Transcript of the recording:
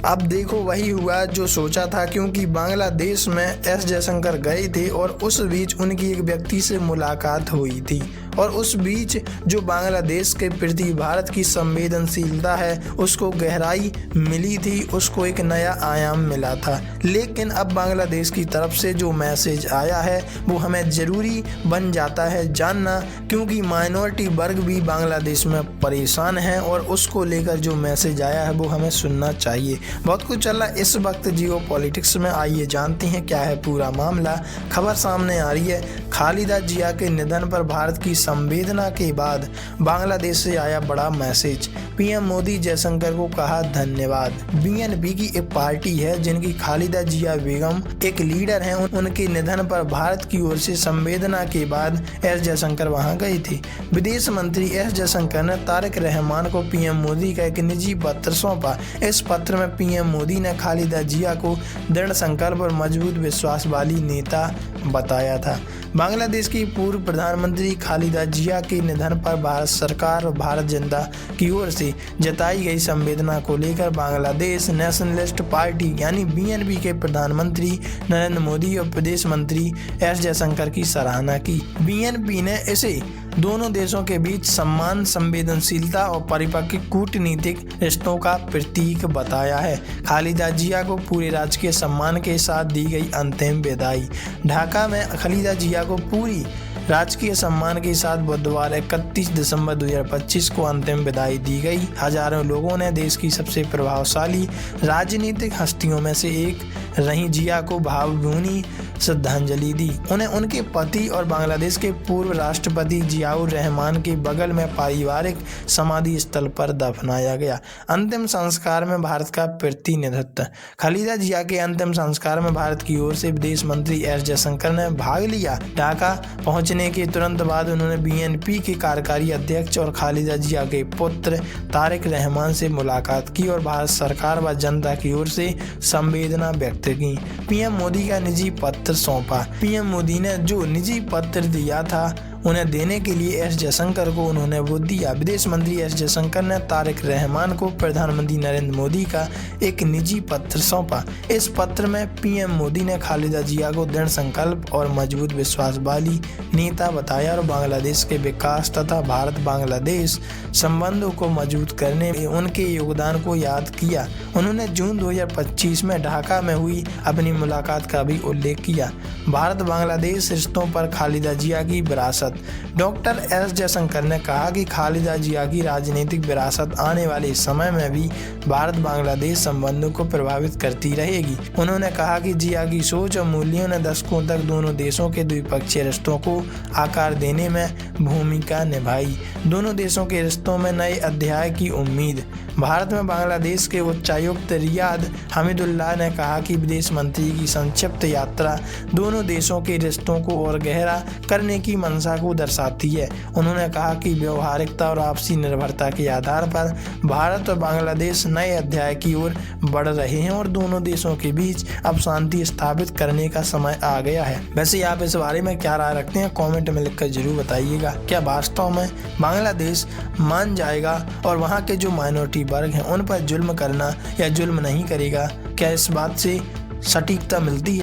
अब देखो वही हुआ जो सोचा था, क्योंकि बांग्लादेश में एस जयशंकर गए थे और उस बीच उनकी एक व्यक्ति से मुलाकात हुई थी और उस बीच जो बांग्लादेश के प्रति भारत की संवेदनशीलता है उसको गहराई मिली थी, उसको एक नया आयाम मिला था। लेकिन अब बांग्लादेश की तरफ से जो मैसेज आया है वो हमें ज़रूरी बन जाता है जानना, क्योंकि माइनॉरिटी वर्ग भी बांग्लादेश में परेशान है और उसको लेकर जो मैसेज आया है वो हमें सुनना चाहिए। बहुत कुछ चल रहा है इस वक्त जियो पॉलिटिक्स में, आइए जानते हैं क्या है पूरा मामला। खबर सामने आ रही है, खालिदा जिया के निधन पर भारत की संवेदना के बाद बांग्लादेश से आया बड़ा मैसेज। पीएम मोदी जयशंकर को कहा धन्यवाद। बीएनपी की एक पार्टी है जिनकी खालिदा जिया बेगम एक लीडर हैं, उनके निधन पर भारत की ओर से संवेदना के बाद एस जयशंकर वहां गए थे। विदेश मंत्री एस जयशंकर ने तारिक रहमान को पीएम मोदी का एक निजी पत्र सौंपा। इस पत्र में पीएम मोदी ने खालिदा जिया को दृढ़ संकल्प और मजबूत विश्वास वाली नेता बताया था। बांग्लादेश की पूर्व प्रधानमंत्री खालिदा जिया के निधन पर भारत सरकार और भारत जनता की ओर से जताई गई संवेदना को लेकर बांग्लादेश नेशनलिस्ट पार्टी यानी बीएनपी के प्रधानमंत्री नरेंद्र मोदी और प्रदेश मंत्री एस जयशंकर की सराहना की। बीएनपी ने इसे दोनों देशों के बीच सम्मान, संवेदनशीलता और परिपक्व कूटनीतिक रिश्तों का प्रतीक बताया है। खालिदा जिया को पूरे राजकीय सम्मान के साथ दी गई अंतिम विदाई। ढाका में खालिदा जिया को पूरी राजकीय सम्मान के साथ बुधवार 31 दिसंबर 2025 को अंतिम विदाई दी गई। हजारों लोगों ने देश की सबसे प्रभावशाली राजनीतिक हस्तियों में से एक रही जिया को भावभीनी श्रद्धांजलि दी। उन्हें उनके पति और बांग्लादेश के पूर्व राष्ट्रपति जियाउर रहमान के बगल में पारिवारिक समाधि स्थल पर दफनाया गया। अंतिम संस्कार में भारत का प्रतिनिधित्व। खालिदा जिया के अंतिम संस्कार में भारत की ओर से विदेश मंत्री एस जयशंकर ने भाग लिया। ढाका पहुंचने के तुरंत बाद उन्होंने बीएनपी के कार्यकारी अध्यक्ष और खालिदा जिया के पुत्र तारिक रहमान से मुलाकात की और भारत सरकार व जनता की ओर से संवेदना व्यक्त की। पीएम मोदी का निजी पत्र सौंपा। पीएम मोदी ने जो निजी पत्र दिया था उन्हें देने के लिए एस जयशंकर को उन्होंने वो दिया। विदेश मंत्री एस जयशंकर ने तारिक रहमान को प्रधानमंत्री नरेंद्र मोदी का एक निजी पत्र सौंपा। इस पत्र में पीएम मोदी ने खालिदा जिया को दृढ़ संकल्प और मजबूत विश्वास वाली नेता बताया और बांग्लादेश के विकास तथा भारत बांग्लादेश संबंधों को मजबूत करने में उनके योगदान को याद किया। उन्होंने जून 2025 में ढाका में हुई अपनी मुलाकात का भी उल्लेख किया। भारत बांग्लादेश रिश्तों पर खालिदा जिया की विरासत। डॉक्टर एस जयशंकर ने कहा कि खालिदा जिया की राजनीतिक विरासत आने वाले समय में भी भारत बांग्लादेश संबंधों को प्रभावित करती रहेगी। उन्होंने कहा कि जिया की सोच और मूल्यों ने दशकों तक दोनों देशों के द्विपक्षीय रिश्तों को आकार देने में भूमिका निभाई। दोनों देशों के रिश्तों में नए अध्याय की उम्मीद। भारत में बांग्लादेश के उच्चायुक्त रियाद हमीदुल्लाह ने कहा कि विदेश मंत्री की संक्षिप्त यात्रा दोनों देशों के रिश्तों को और गहरा करने की मंशा को दर्शाती है। उन्होंने कहा कि व्यवहारिकता और आपसी निर्भरता के आधार पर भारत और बांग्लादेश नए अध्याय की ओर बढ़ रहे हैं और दोनों देशों के बीच अब शांति स्थापित करने का समय आ गया है। वैसे आप इस बारे में क्या राय रखते हैं, कमेंट में लिखकर जरूर बताइएगा। क्या वास्तव में बांग्लादेश मान जाएगा और वहाँ के जो माइनॉरिटी वर्ग हैं उन पर जुल्म करना या जुल्म नहीं करेगा? क्या इस बात से सटीकता मिलती है?